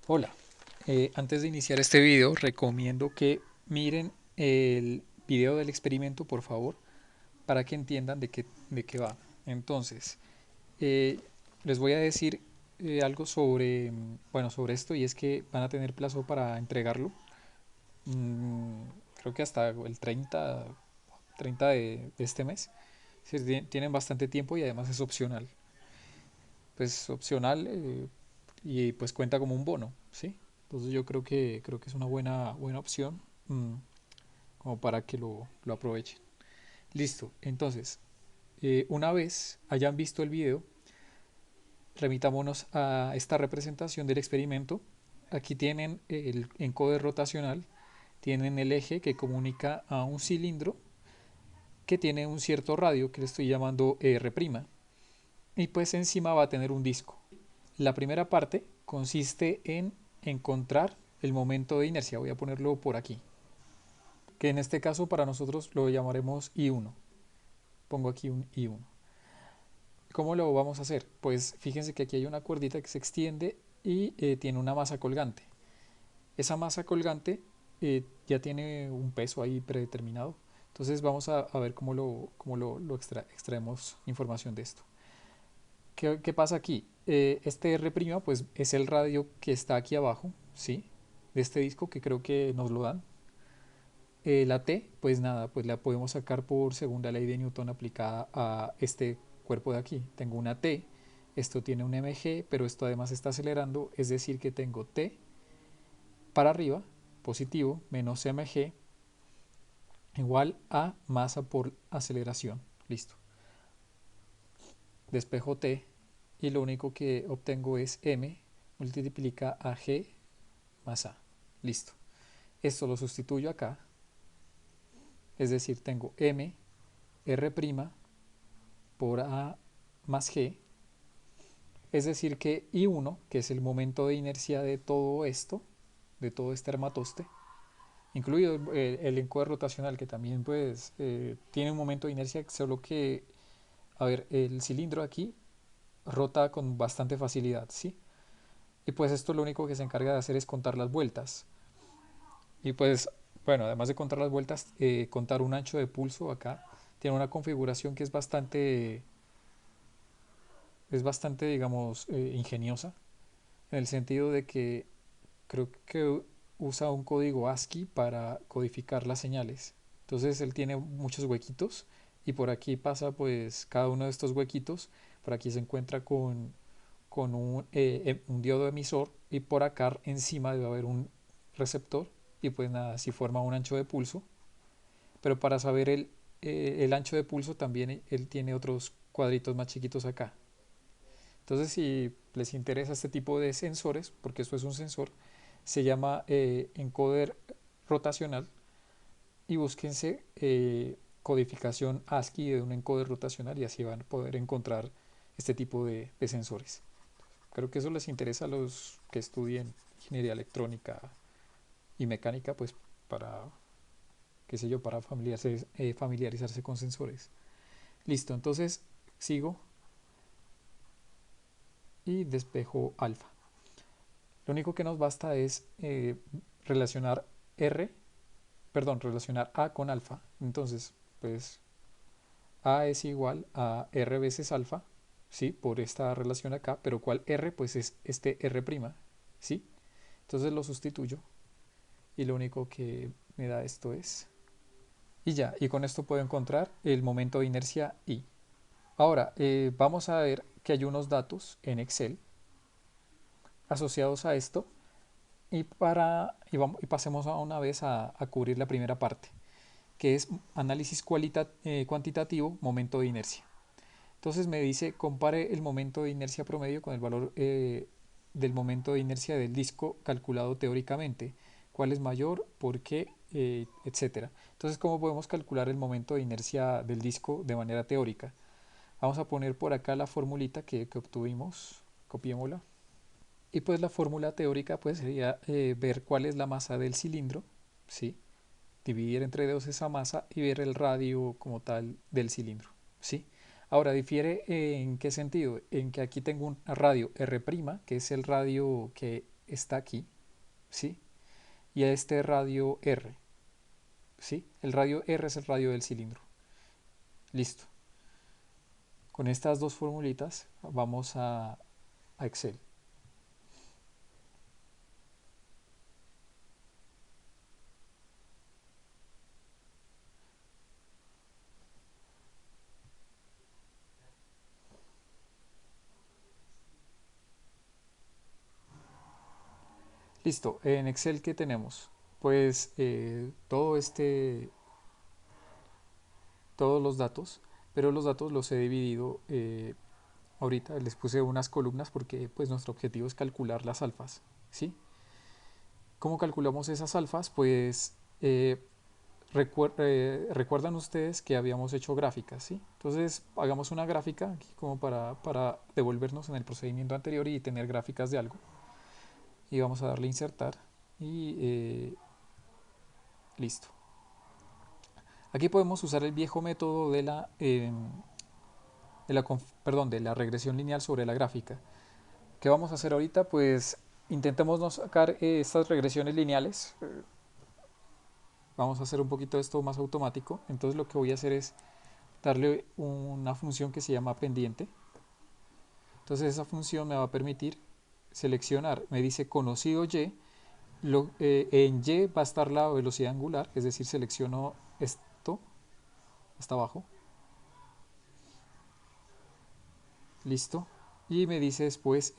Hola, antes de iniciar este video recomiendo que miren el video del experimento por favor para que entiendan de qué va. Entonces, eh, les voy a decir algo sobre, bueno, sobre esto y es que van a tener plazo para entregarlo. mm, Creo que hasta el 30 de este mes. Sí, tienen bastante tiempo y además es opcional. Pues opcional y pues cuenta como un bono, ¿sí? Entonces yo creo que es una buena opción, como para que lo aprovechen. Listo, entonces, una vez hayan visto el video, remitámonos a esta representación del experimento. Aquí tienen el encoder rotacional, tienen el eje que comunica a un cilindro que tiene un cierto radio que le estoy llamando R', y pues encima va a tener un disco. La primera parte consiste en encontrar el momento de inercia. Voy a ponerlo por aquí, que en este caso para nosotros lo llamaremos I1. Pongo aquí un I1. ¿Cómo lo vamos a hacer? Pues fíjense que aquí hay una cuerdita que se extiende y tiene una masa colgante. Esa masa colgante ya tiene un peso ahí predeterminado. Entonces vamos a ver cómo lo extraemos información de esto. ¿Qué pasa aquí? Este R' pues es el radio que está aquí abajo, ¿sí? De este disco que creo que nos lo dan. La T, pues nada, pues la podemos sacar por segunda ley de Newton aplicada a este cuerpo de aquí. Tengo una T, esto tiene un mg, pero esto además está acelerando, es decir que tengo T para arriba, positivo, menos mg, igual a masa por aceleración. Listo. Despejo T y lo único que obtengo es m multiplica a g más a. Listo. Esto lo sustituyo acá, es decir, tengo m r' por a más g, es decir que I1, que es el momento de inercia de todo esto, de todo este armatoste, incluido el encoder rotacional, que también pues tiene un momento de inercia, solo que, a ver, el cilindro aquí rota con bastante facilidad, ¿sí? Y pues esto lo único que se encarga de hacer es contar las vueltas. Y pues, bueno, además de contar las vueltas, contar un ancho de pulso acá tiene una configuración que es bastante, digamos, ingeniosa, en el sentido de que creo que usa un código ASCII para codificar las señales. Entonces él tiene muchos huequitos y por aquí pasa pues cada uno de estos huequitos. Por aquí se encuentra con un diodo emisor y por acá encima debe haber un receptor y pues nada, así forma un ancho de pulso. Pero para saber el ancho de pulso también él tiene otros cuadritos más chiquitos acá. Entonces si les interesa este tipo de sensores, porque esto es un sensor, se llama encoder rotacional y búsquense codificación ASCII de un encoder rotacional y así van a poder encontrar este tipo de sensores. Creo que eso les interesa a los que estudien ingeniería electrónica y mecánica, pues para, qué sé yo, para familiarizarse con sensores. Listo, entonces sigo y despejo alfa. Lo único que nos basta es relacionar R, perdón, relacionar A con alfa. Entonces, pues A es igual a R veces alfa, ¿sí? Por esta relación acá, pero ¿cuál R? Pues es este R', ¿sí? Entonces lo sustituyo y lo único que me da esto es... Y ya, y con esto puedo encontrar el momento de inercia I. Ahora, vamos a ver que hay unos datos en Excel asociados a esto y pasemos a una vez a cubrir la primera parte, que es análisis cuantitativo, momento de inercia. Entonces me dice, compare el momento de inercia promedio con el valor del momento de inercia del disco calculado teóricamente. ¿Cuál es mayor? ¿Por qué? Etcétera. Entonces, ¿cómo podemos calcular el momento de inercia del disco de manera teórica? Vamos a poner por acá la formulita que obtuvimos. Copiémosla. Y pues la fórmula teórica pues sería ver cuál es la masa del cilindro, ¿sí? Dividir entre dos esa masa y ver el radio como tal del cilindro, ¿sí? Ahora, difiere en qué sentido, en que aquí tengo un radio R', que es el radio que está aquí, ¿sí? Y a este radio R, ¿sí? El radio R es el radio del cilindro. Listo. Con estas dos formulitas vamos a Excel. Listo. En Excel, ¿qué tenemos? Pues todos los datos, pero los datos los he dividido. Ahorita les puse unas columnas porque pues nuestro objetivo es calcular las alfas, ¿sí? ¿Cómo calculamos esas alfas? Pues recuerdan ustedes que habíamos hecho gráficas, ¿sí? Entonces hagamos una gráfica aquí como para devolvernos en el procedimiento anterior y tener gráficas de algo. Y vamos a darle a insertar y listo. Aquí podemos usar el viejo método de la regresión lineal sobre la gráfica. ¿Qué vamos a hacer ahorita? Pues intentemos no sacar estas regresiones lineales. Vamos a hacer un poquito esto más automático. Entonces lo que voy a hacer es darle una función que se llama pendiente. Entonces esa función me va a permitir seleccionar, me dice conocido y, en y va a estar la velocidad angular, es decir, selecciono esto hasta abajo, listo, y me dice después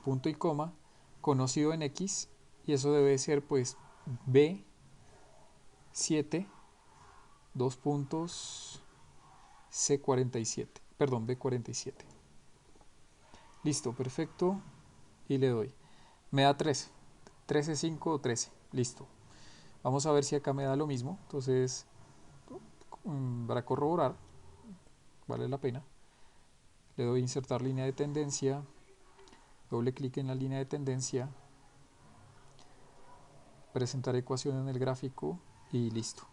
punto y coma, conocido en x, y eso debe ser pues B7, dos puntos C47, perdón, B47. Listo, perfecto, y le doy. Me da 13, 13, 5 o 13, listo. Vamos a ver si acá me da lo mismo, entonces para corroborar, vale la pena, le doy insertar línea de tendencia, doble clic en la línea de tendencia, presentar ecuación en el gráfico y listo.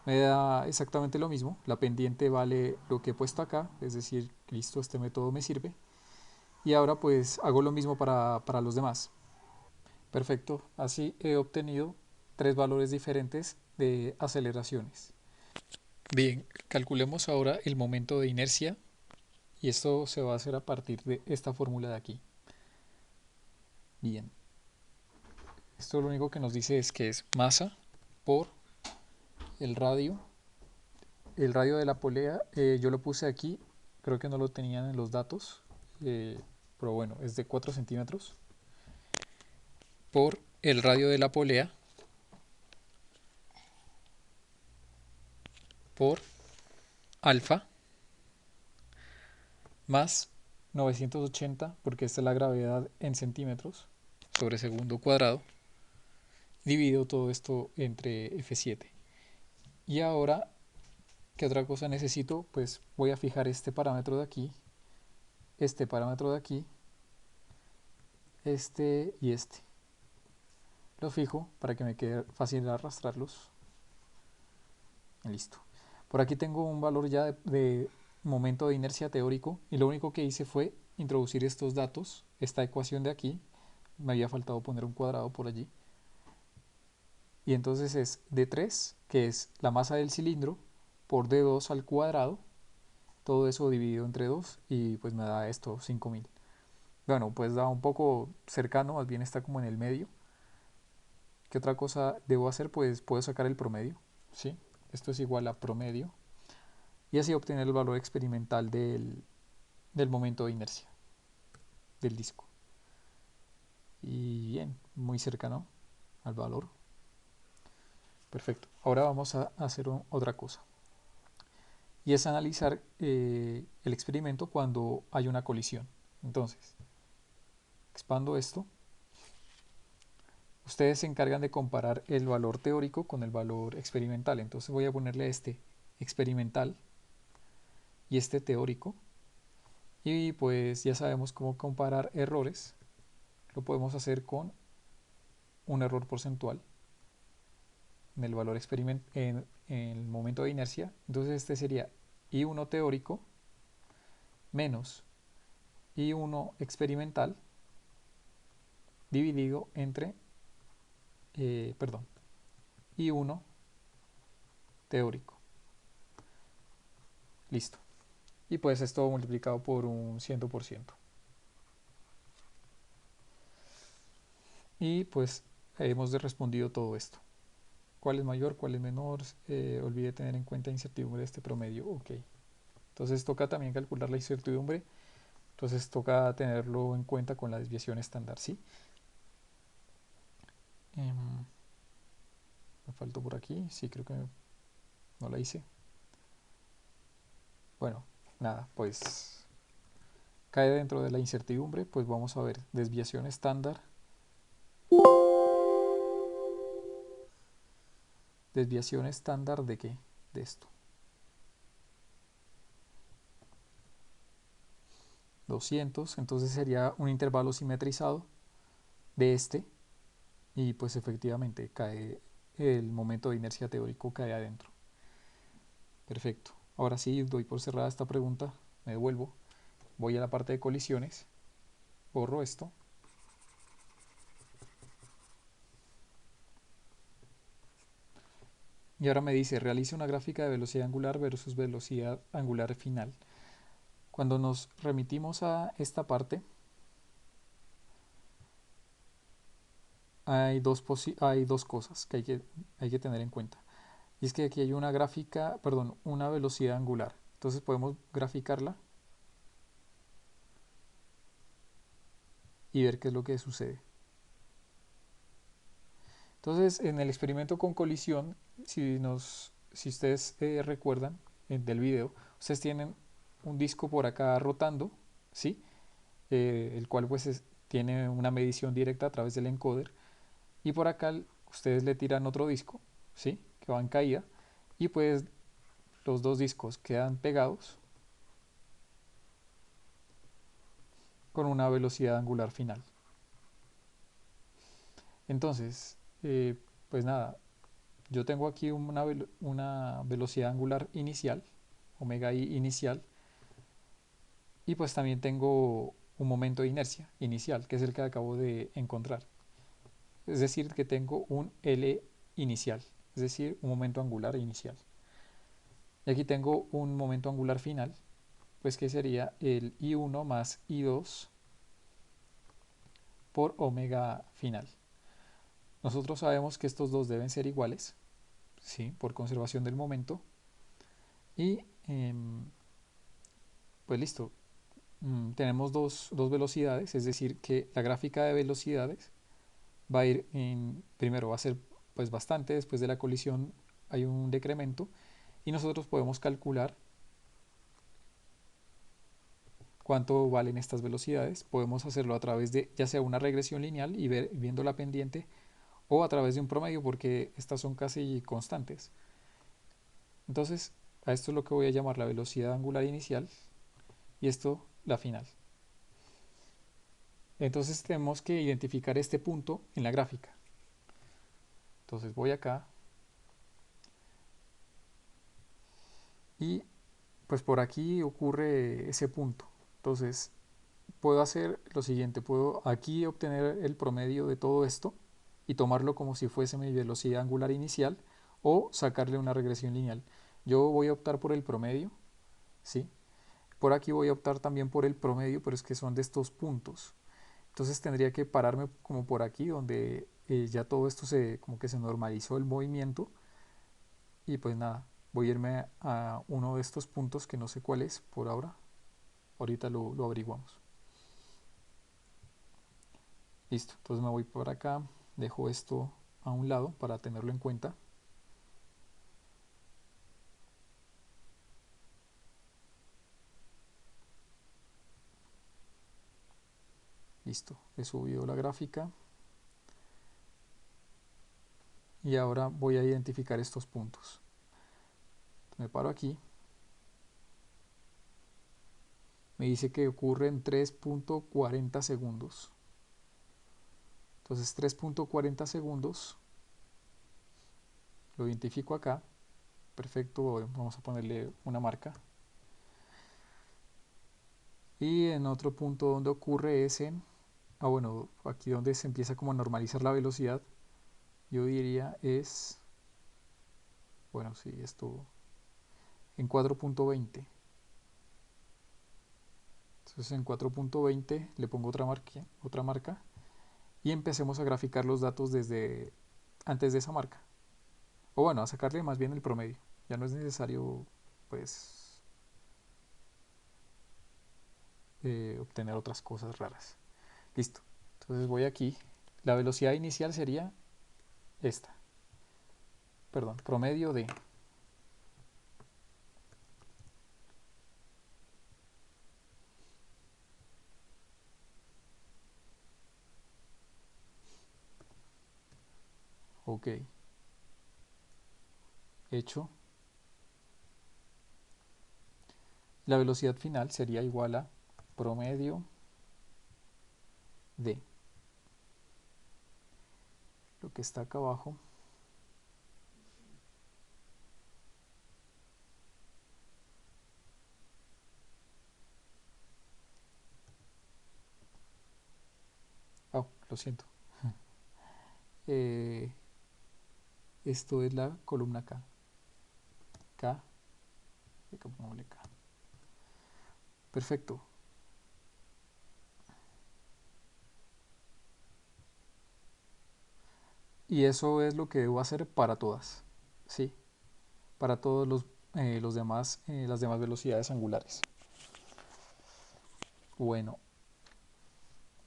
Me da exactamente lo mismo, la pendiente vale lo que he puesto acá, es decir, listo, este método me sirve. Y ahora pues hago lo mismo para los demás. Perfecto, así he obtenido tres valores diferentes de aceleraciones. Bien, calculemos ahora el momento de inercia y esto se va a hacer a partir de esta fórmula de aquí. Bien, esto lo único que nos dice es que es masa por el radio. El radio de la polea yo lo puse aquí, creo que no lo tenían en los datos, pero bueno, es de 4 centímetros. Por el radio de la polea por alfa más 980, porque esta es la gravedad en centímetros sobre segundo cuadrado, divido todo esto entre F7. Y ahora, ¿qué otra cosa necesito? Pues voy a fijar este parámetro de aquí, este parámetro de aquí, este y este. Lo fijo para que me quede fácil arrastrarlos. Listo. Por aquí tengo un valor ya de momento de inercia teórico y lo único que hice fue introducir estos datos, esta ecuación de aquí, me había faltado poner un cuadrado por allí, y entonces es D3, que es la masa del cilindro, por D2 al cuadrado, todo eso dividido entre 2 y pues me da esto 5000. Bueno, pues da un poco cercano, más bien está como en el medio. ¿Qué otra cosa debo hacer? Pues puedo sacar el promedio, ¿sí? Esto es igual a promedio y así obtener el valor experimental del momento de inercia del disco. Y bien, muy cercano al valor. Perfecto. Ahora vamos a hacer otra cosa. Y es analizar el experimento cuando hay una colisión. Entonces, expando esto. Ustedes se encargan de comparar el valor teórico con el valor experimental. Entonces voy a ponerle este experimental y este teórico. Y pues ya sabemos cómo comparar errores. Lo podemos hacer con un error porcentual en el valor en el momento de inercia. Entonces este sería I1 teórico menos I1 experimental dividido entre, perdón, I1 teórico. Listo. Y pues esto multiplicado por un 100%. Y pues hemos respondido todo esto. ¿Cuál es mayor? ¿Cuál es menor? Olvide tener en cuenta incertidumbre de este promedio. Ok. Entonces toca también calcular la incertidumbre. Entonces toca tenerlo en cuenta con la desviación estándar, ¿sí? Me faltó por aquí. Sí, creo que no la hice. Bueno, nada, pues cae dentro de la incertidumbre. Pues vamos a ver desviación estándar. ¿Desviación estándar de qué? De esto. 200, entonces sería un intervalo simetrizado de este y pues efectivamente cae el momento de inercia teórico cae adentro. Perfecto. Ahora sí, doy por cerrada esta pregunta, me devuelvo, voy a la parte de colisiones, borro esto. Y ahora me dice, realice una gráfica de velocidad angular versus velocidad angular final. Cuando nos remitimos a esta parte, hay dos cosas que hay que tener en cuenta. Y es que aquí hay una gráfica, perdón, una velocidad angular. Entonces podemos graficarla y ver qué es lo que sucede. Entonces, en el experimento con colisión, si ustedes recuerdan del video, ustedes tienen un disco por acá rotando, ¿sí? El cual pues tiene una medición directa a través del encoder. Y por acá ustedes le tiran otro disco, ¿sí? Que va en caída. Y pues los dos discos quedan pegados con una velocidad angular final. Entonces, pues nada, yo tengo aquí una velocidad angular inicial, omega i inicial, y pues también tengo un momento de inercia inicial, que es el que acabo de encontrar. Es decir, que tengo un L inicial, es decir, un momento angular inicial. Y aquí tengo un momento angular final, pues que sería el I1 más I2 por omega final. Nosotros sabemos que estos dos deben ser iguales, ¿sí? Por conservación del momento. Y pues listo, tenemos dos velocidades, es decir, que la gráfica de velocidades va a ir primero va a ser pues bastante, después de la colisión hay un decremento y nosotros podemos calcular cuánto valen estas velocidades. Podemos hacerlo a través de ya sea una regresión lineal y viendo la pendiente o a través de un promedio porque estas son casi constantes. Entonces a esto es lo que voy a llamar la velocidad angular inicial y esto la final. Entonces tenemos que identificar este punto en la gráfica. Entonces voy acá y pues por aquí ocurre ese punto. Entonces puedo hacer lo siguiente, puedo aquí obtener el promedio de todo esto y tomarlo como si fuese mi velocidad angular inicial o sacarle una regresión lineal. Yo voy a optar por el promedio, ¿sí? Por aquí voy a optar también por el promedio, pero es que son de estos puntos. Entonces tendría que pararme como por aquí, donde ya todo esto como que se normalizó el movimiento. Y pues nada, voy a irme a uno de estos puntos que no sé cuál es por ahora. Ahorita lo averiguamos. Listo, entonces me voy por acá, dejo esto a un lado para tenerlo en cuenta. Listo, he subido la gráfica. Y ahora voy a identificar estos puntos. Me paro aquí. Me dice que ocurre en 3.40 segundos. Entonces 3.40 segundos. Lo identifico acá. Perfecto, vamos a ponerle una marca. Y en otro punto donde ocurre es en bueno, aquí donde se empieza como a normalizar la velocidad, yo diría es, bueno, sí, esto en 4.20. Entonces en 4.20 le pongo otra marca y empecemos a graficar los datos desde antes de esa marca. O bueno, a sacarle más bien el promedio. Ya no es necesario, pues, obtener otras cosas raras. Listo. Entonces voy aquí. La velocidad inicial sería esta. Perdón, promedio de. Ok. Hecho. La velocidad final sería igual a promedio de lo que está acá abajo. Oh, lo siento. Eh, esto es la columna K. K. Pongámosle K. Perfecto. Y eso es lo que debo hacer para todas. Sí, para todos los demás, las demás velocidades angulares. Bueno,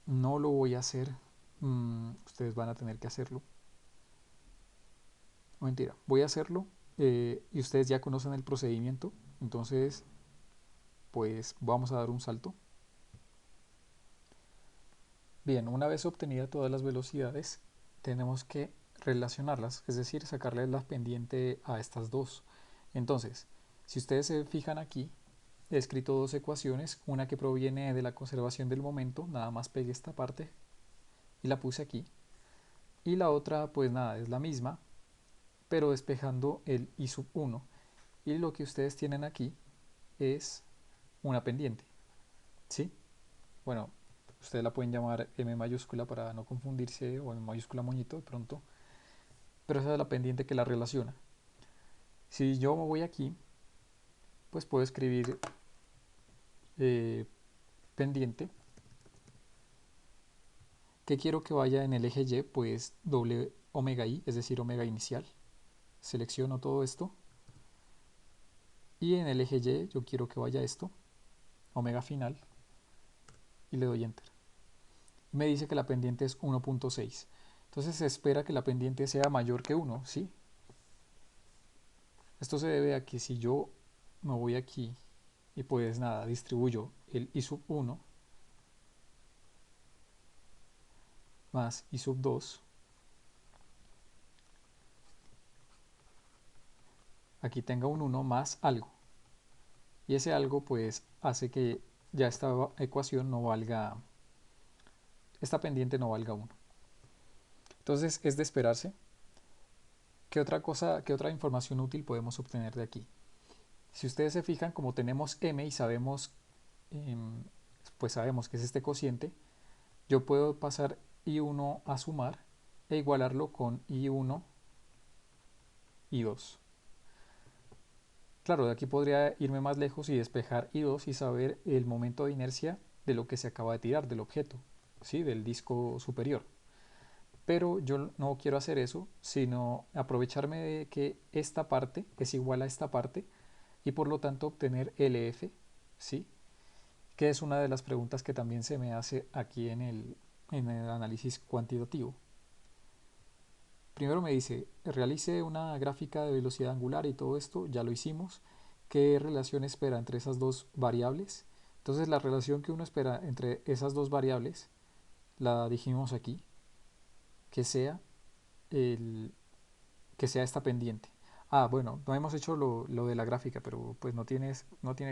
no lo voy a hacer. Ustedes van a tener que hacerlo. No, mentira, voy a hacerlo y ustedes ya conocen el procedimiento. Entonces, pues vamos a dar un salto. Bien, una vez obtenidas todas las velocidades, tenemos que relacionarlas, es decir, sacarle la pendiente a estas dos. Entonces, si ustedes se fijan aquí, he escrito dos ecuaciones, una que proviene de la conservación del momento, nada más pegué esta parte y la puse aquí, y la otra pues nada, es la misma, pero despejando el i sub 1, y lo que ustedes tienen aquí es una pendiente, ¿sí? Bueno, ustedes la pueden llamar m mayúscula para no confundirse, o m mayúscula moñito de pronto, pero esa es la pendiente que la relaciona. Si yo me voy aquí, pues puedo escribir eh, pendiente. ¿Qué quiero que vaya en el eje Y? Pues doble omega i, es decir, omega inicial. Selecciono todo esto. Y en el eje Y yo quiero que vaya esto, omega final, y le doy enter. Y me dice que la pendiente es 1.6. Entonces se espera que la pendiente sea mayor que 1, ¿sí? Esto se debe a que si yo me voy aquí y pues nada, distribuyo el i sub 1 más i sub 2, aquí tenga un 1 más algo. Y ese algo pues hace que ya esta ecuación no valga, esta pendiente no valga 1. Entonces es de esperarse. ¿Qué otra cosa, qué otra información útil podemos obtener de aquí? Si ustedes se fijan, como tenemos m y sabemos, pues sabemos que es este cociente, yo puedo pasar i1 a sumar e igualarlo con i1, i2. Claro, de aquí podría irme más lejos y despejar i2 y saber el momento de inercia de lo que se acaba de tirar, del objeto, ¿sí? Del disco superior. Pero yo no quiero hacer eso, sino aprovecharme de que esta parte es igual a esta parte y por lo tanto obtener LF, ¿sí? Que es una de las preguntas que también se me hace aquí en el análisis cuantitativo. Primero me dice, realice una gráfica de velocidad angular y todo esto, ya lo hicimos. ¿Qué relación espera entre esas dos variables? Entonces la relación que uno espera entre esas dos variables la dijimos aquí, que sea, el, que sea esta pendiente. Ah, bueno, no hemos hecho lo de la gráfica, pero pues no tiene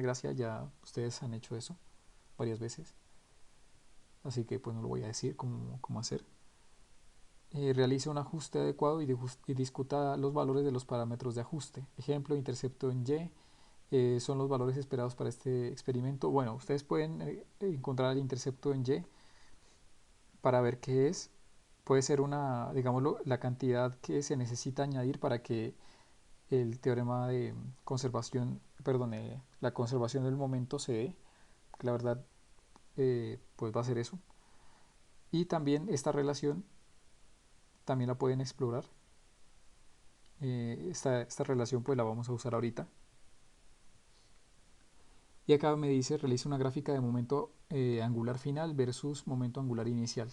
gracia, ya ustedes han hecho eso varias veces. Así que pues no lo voy a decir cómo hacer. Realice un ajuste adecuado y discuta los valores de los parámetros de ajuste. Ejemplo, intercepto en Y son los valores esperados para este experimento. Bueno, ustedes pueden encontrar el intercepto en Y para ver qué es. Puede ser una, digámoslo, la cantidad que se necesita añadir para que el teorema de conservación, perdón, la conservación del momento se dé. Que la verdad, pues va a ser eso. Y también esta relación también la pueden explorar. Esta relación pues la vamos a usar ahorita. Y acá me dice realiza una gráfica de momento angular final versus momento angular inicial.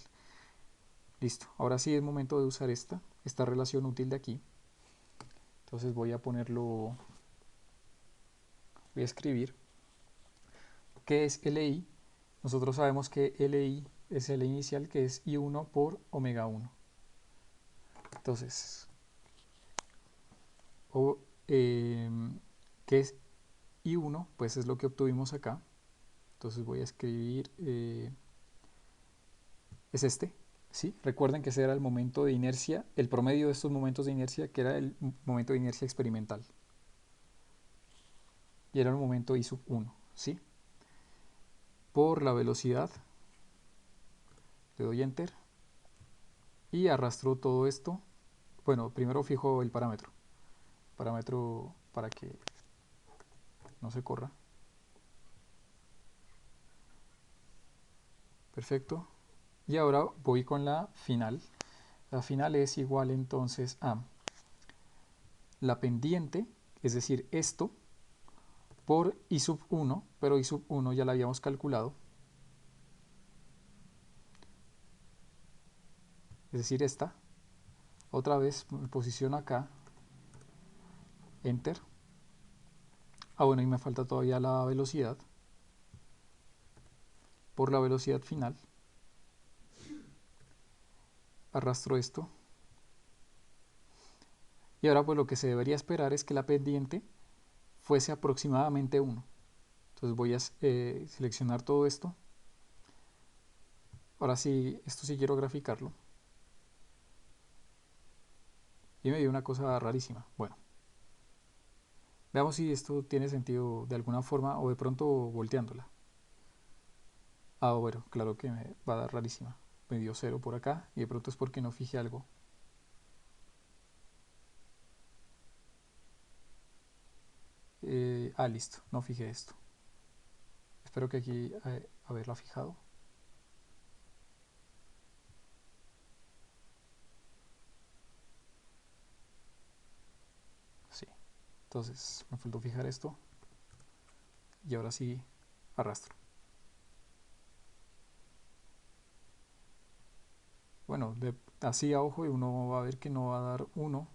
Listo, ahora sí es momento de usar esta relación útil de aquí. Entonces voy a ponerlo, voy a escribir qué es LI. Nosotros sabemos que LI es el inicial, que es I1 por omega 1. Entonces, o, eh, ¿qué es I1? Pues es lo que obtuvimos acá. Entonces voy a escribir, es este, ¿sí? Recuerden que ese era el momento de inercia, el promedio de estos momentos de inercia, que era el momento de inercia experimental. Y era el momento I sub 1, ¿sí? Por la velocidad, le doy enter y arrastro todo esto. Bueno, primero fijo el parámetro para que no se corra. Perfecto. Y ahora voy con la final. La final es igual entonces a la pendiente, es decir, esto, por I sub 1, pero I sub 1 ya la habíamos calculado, es decir, esta. Otra vez me posiciono acá, enter. Ah, bueno, y me falta todavía la velocidad, por la velocidad final. Arrastro esto. Y ahora pues lo que se debería esperar es que la pendiente fuese aproximadamente 1. Entonces voy a seleccionar todo esto. Ahora sí, esto sí quiero graficarlo. Y me dio una cosa rarísima. Bueno, veamos si esto tiene sentido de alguna forma o de pronto volteándola. Ah, bueno, claro que me va a dar rarísima. Me dio 0 por acá y de pronto es porque no fijé algo. Listo, no fijé esto. Espero que aquí haberla fijado. Sí, entonces me faltó fijar esto y ahora sí arrastro. Bueno, así a ojo y uno va a ver que no va a dar 1.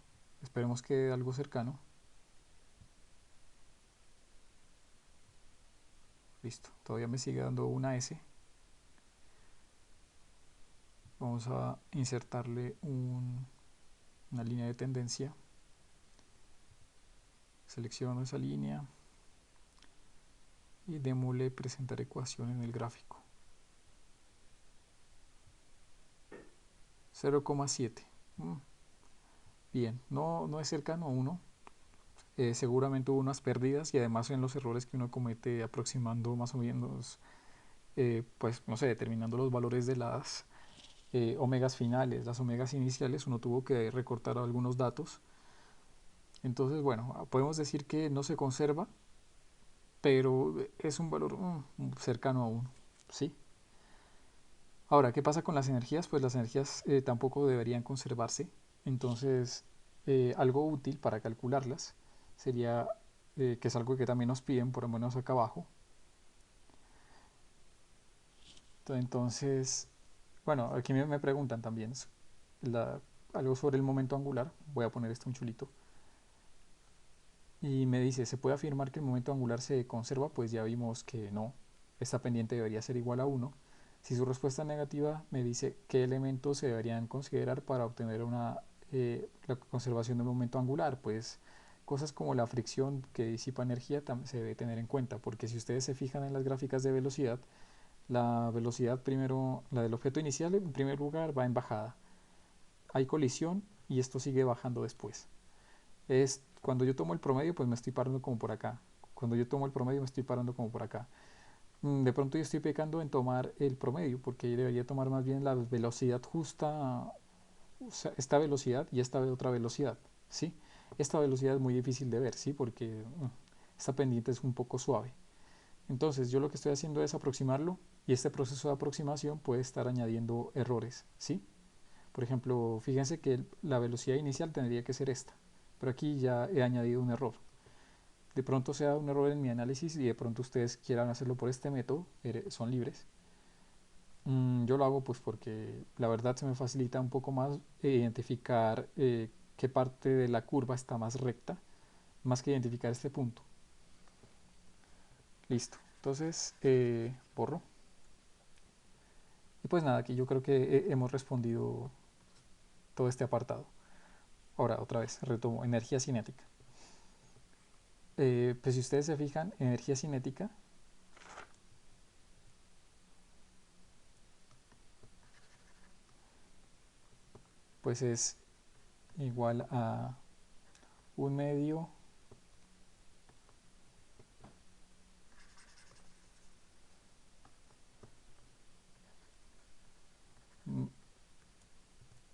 Esperemos que dé algo cercano. Listo, todavía me sigue dando una S. Vamos a insertarle una línea de tendencia. Selecciono esa línea y démosle presentar ecuación en el gráfico. 0,7. Bien, no es cercano a 1. Seguramente hubo unas pérdidas y además en los errores que uno comete aproximando más o menos, pues no sé, determinando los valores de las omegas finales, las omegas iniciales, uno tuvo que recortar algunos datos. Entonces, bueno, podemos decir que no se conserva, pero es un valor cercano a 1, ¿sí? Ahora, ¿qué pasa con las energías? Pues las energías tampoco deberían conservarse. Entonces, algo útil para calcularlas sería, que es algo que también nos piden, por lo menos acá abajo. Entonces, bueno, aquí me preguntan también algo sobre el momento angular. Voy a poner esto un chulito. Y me dice, ¿se puede afirmar que el momento angular se conserva? Pues ya vimos que no. Esta pendiente debería ser igual a 1. Si su respuesta es negativa, me dice qué elementos se deberían considerar para obtener la conservación del momento angular. Pues cosas como la fricción que disipa energía se debe tener en cuenta, porque si ustedes se fijan en las gráficas de velocidad, la velocidad primero, la del objeto inicial en primer lugar va en bajada. Hay colisión y esto sigue bajando después. Cuando yo tomo el promedio, pues me estoy parando como por acá. Cuando yo tomo el promedio, me estoy parando como por acá. De pronto yo estoy pecando en tomar el promedio, porque debería tomar más bien la velocidad justa, o sea, esta velocidad y esta otra velocidad, ¿sí? Esta velocidad es muy difícil de ver, ¿sí? Porque esta pendiente es un poco suave. Entonces yo lo que estoy haciendo es aproximarlo y este proceso de aproximación puede estar añadiendo errores, ¿sí? Por ejemplo, fíjense que la velocidad inicial tendría que ser esta, pero aquí ya he añadido un error. De pronto sea un error en mi análisis y de pronto ustedes quieran hacerlo por este método, son libres. Yo lo hago pues porque la verdad se me facilita un poco más identificar qué parte de la curva está más recta, más que identificar este punto. Listo. Entonces, borro. Y pues nada, aquí yo creo que hemos respondido todo este apartado. Ahora, otra vez, retomo, energía cinética. Pues si ustedes se fijan, energía cinética, pues es igual a un medio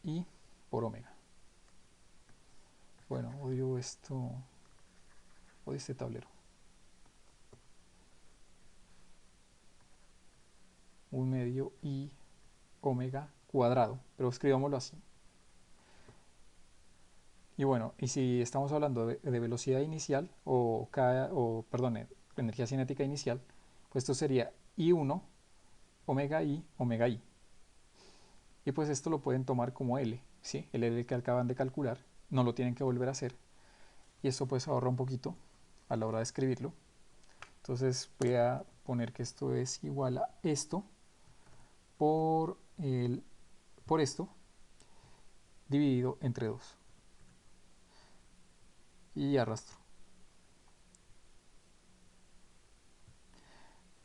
I por omega. Bueno, odio esto, odio este tablero. Un medio I omega cuadrado, pero escribámoslo así. Y bueno, y si estamos hablando de velocidad inicial o perdón, energía cinética inicial, pues esto sería I1 I omega I. Y pues esto lo pueden tomar como L, ¿sí? El L que acaban de calcular, no lo tienen que volver a hacer. Y esto pues ahorra un poquito a la hora de escribirlo. Entonces voy a poner que esto es igual a esto por, por esto dividido entre 2. Y arrastro.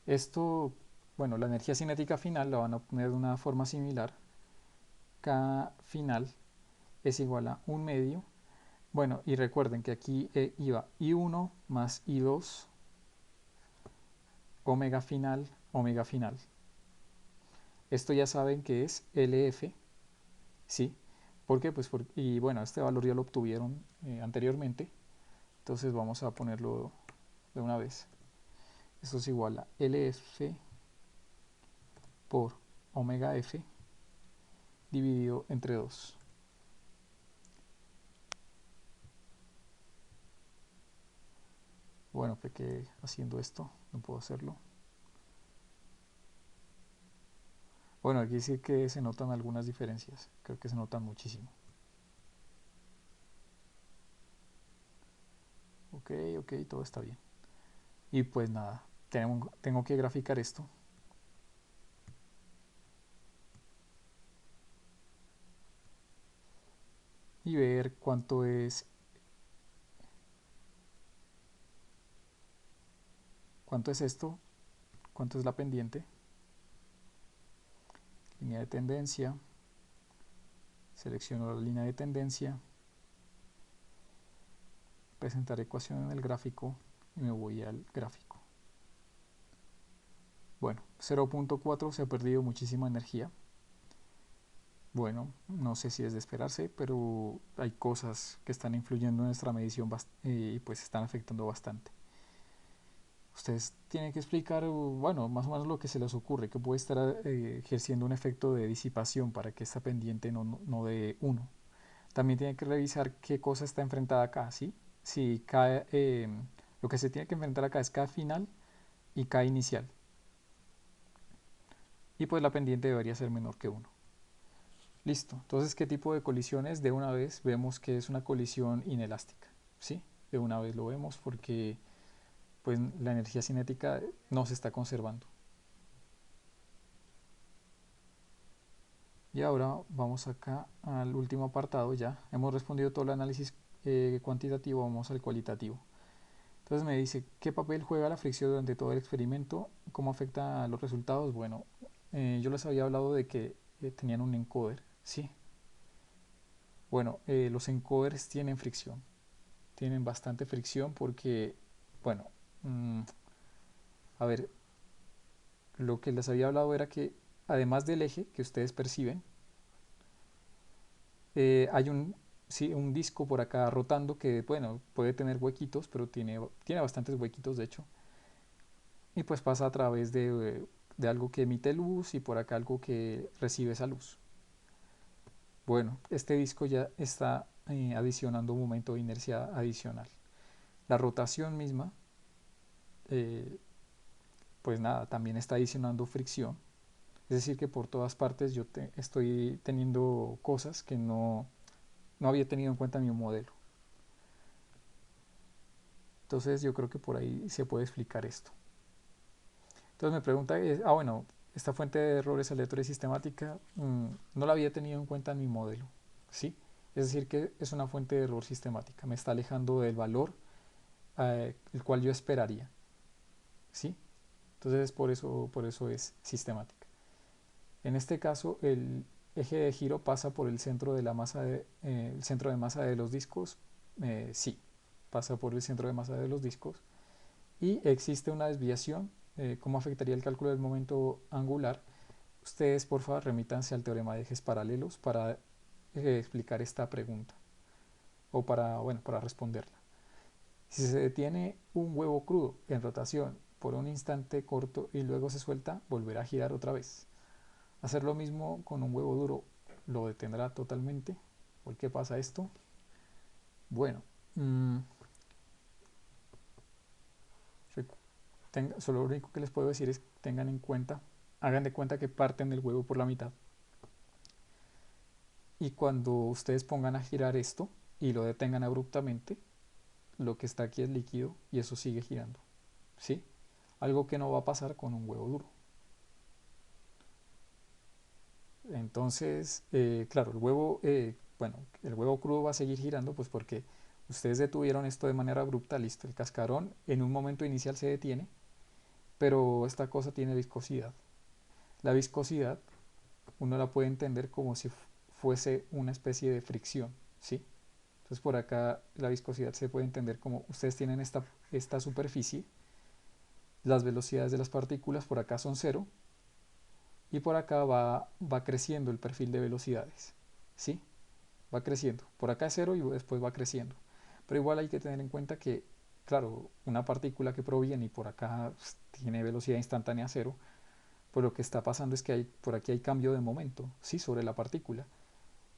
Esto, bueno, la energía cinética final la van a poner de una forma similar. K final es igual a un medio. Bueno, y recuerden que aquí iba I1 más I2 omega final, omega final. Esto ya saben que es LF, ¿sí? ¿Por qué? Pues y bueno, este valor ya lo obtuvieron anteriormente, entonces vamos a ponerlo de una vez. Esto es igual a LF por omega F dividido entre 2. Bueno, pequé haciendo esto, no puedo hacerlo. Bueno, aquí sí que se notan algunas diferencias, creo que se notan muchísimo. Ok, ok, todo está bien. Y pues nada, tengo que graficar esto. Y ver cuánto es esto, cuánto es la pendiente, línea de tendencia, selecciono la línea de tendencia, presentar ecuación en el gráfico y me voy al gráfico. Bueno, 0.4 se ha perdido muchísima energía. Bueno, no sé si es de esperarse, pero hay cosas que están influyendo en nuestra medición y pues están afectando bastante. Ustedes tienen que explicar, bueno, más o menos lo que se les ocurre, que puede estar ejerciendo un efecto de disipación para que esta pendiente no dé 1. También tienen que revisar qué cosa está enfrentada acá, ¿sí? Si K, lo que se tiene que enfrentar acá es K final y K inicial. Y pues la pendiente debería ser menor que 1. Listo. Entonces, ¿qué tipo de colisiones? De una vez vemos que es una colisión inelástica, ¿sí? De una vez lo vemos porque pues la energía cinética no se está conservando. Y ahora vamos acá al último apartado ya. Hemos respondido todo el análisis cuantitativo, vamos al cualitativo. Entonces me dice, ¿qué papel juega la fricción durante todo el experimento? ¿Cómo afecta a los resultados? Bueno, yo les había hablado de que tenían un encoder, ¿sí? Bueno, los encoders tienen bastante fricción porque, bueno, a ver, lo que les había hablado era que además del eje que ustedes perciben, hay sí, un disco por acá rotando que, bueno, puede tener huequitos, pero tiene bastantes huequitos de hecho, y pues pasa a través de algo que emite luz y por acá algo que recibe esa luz. Bueno, este disco ya está adicionando un momento de inercia adicional. La rotación misma, eh, pues nada, también está adicionando fricción. Es decir, que por todas partes estoy teniendo cosas que no había tenido en cuenta en mi modelo. Entonces yo creo que por ahí se puede explicar esto. Entonces me pregunta, bueno, esta fuente de errores aleatoria sistemática no la había tenido en cuenta en mi modelo, ¿sí? Es decir, que es una fuente de error sistemática, me está alejando del valor el cual yo esperaría, ¿sí? Entonces por eso es sistemática. En este caso, el eje de giro pasa por el centro de la masa el centro de masa de los discos, sí, pasa por el centro de masa de los discos y existe una desviación. ¿Cómo afectaría el cálculo del momento angular? Ustedes, por favor, remítanse al teorema de ejes paralelos para explicar esta pregunta o para, bueno, para responderla. Si se detiene un huevo crudo en rotación por un instante corto y luego se suelta, volverá a girar otra vez. Hacer lo mismo con un huevo duro lo detendrá totalmente. ¿Por qué pasa esto? Bueno, solo lo único que les puedo decir es que tengan en cuenta, hagan de cuenta que parten el huevo por la mitad. Y cuando ustedes pongan a girar esto y lo detengan abruptamente, lo que está aquí es líquido y eso sigue girando, ¿sí? Algo que no va a pasar con un huevo duro. Entonces, claro, bueno, el huevo crudo va a seguir girando, pues porque ustedes detuvieron esto de manera abrupta, listo, el cascarón en un momento inicial se detiene, pero esta cosa tiene viscosidad. La viscosidad uno la puede entender como si fuese una especie de fricción, ¿sí? Entonces por acá la viscosidad se puede entender como ustedes tienen esta superficie, las velocidades de las partículas por acá son cero y por acá va creciendo el perfil de velocidades, ¿sí? Va creciendo. Por acá es cero y después va creciendo. Pero igual hay que tener en cuenta que, claro, una partícula que proviene y por acá tiene velocidad instantánea cero, pues lo que está pasando es que por aquí hay cambio de momento, ¿sí? Sobre la partícula.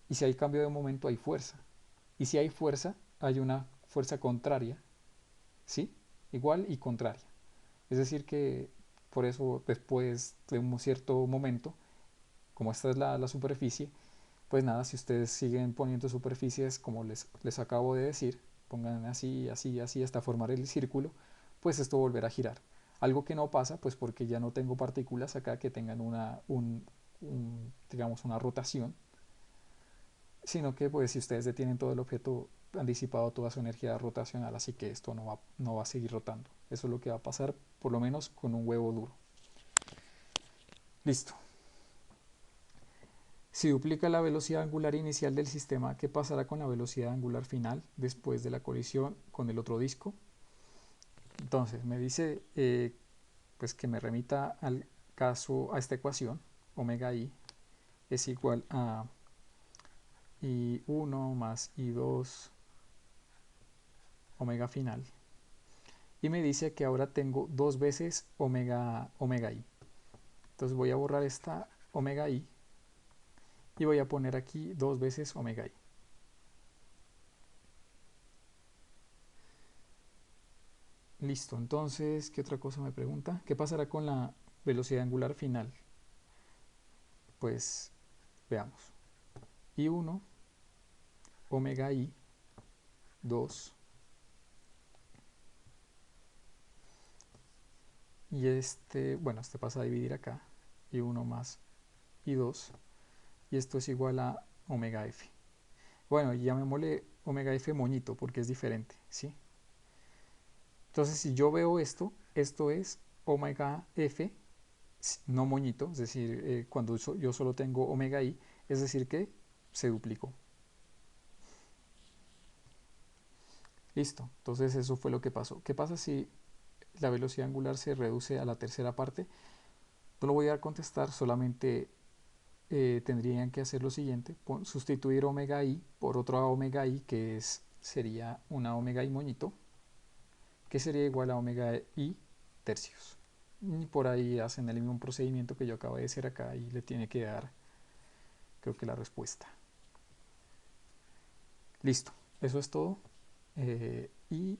Y si hay cambio de momento hay fuerza. Y si hay fuerza, hay una fuerza contraria, ¿sí? Igual y contraria. Es decir que por eso después de un cierto momento, como esta es la superficie, pues nada, si ustedes siguen poniendo superficies como les acabo de decir, pongan así, así, así hasta formar el círculo, pues esto volverá a girar. Algo que no pasa, pues porque ya no tengo partículas acá que tengan digamos, una rotación, sino que pues si ustedes detienen todo el objeto han disipado toda su energía rotacional, así que esto no va a seguir rotando. Eso es lo que va a pasar por lo menos con un huevo duro. Listo. Si duplica la velocidad angular inicial del sistema, ¿qué pasará con la velocidad angular final después de la colisión con el otro disco? Entonces me dice pues que me remita al caso, a esta ecuación, omega i es igual a i1 más i2 omega final. Y me dice que ahora tengo dos veces omega i. Entonces voy a borrar esta omega i y voy a poner aquí dos veces omega i. Listo, entonces, ¿qué otra cosa me pregunta? ¿Qué pasará con la velocidad angular final? Pues veamos. I1, omega i, 2, y bueno, este pasa a dividir acá, I1 más I2, y esto es igual a omega f. Bueno, y llamémosle omega f moñito porque es diferente, ¿sí? Entonces, si yo veo esto es omega f, no moñito, es decir, cuando yo solo tengo omega i, es decir que se duplicó. Listo, entonces eso fue lo que pasó. ¿Qué pasa si la velocidad angular se reduce a la tercera parte? No lo voy a contestar, solamente tendrían que hacer lo siguiente, sustituir omega i por otra omega i sería una omega i moñito, que sería igual a omega i tercios. Y por ahí hacen el mismo procedimiento que yo acabo de hacer acá y le tiene que dar, creo que la respuesta. Listo, eso es todo. Y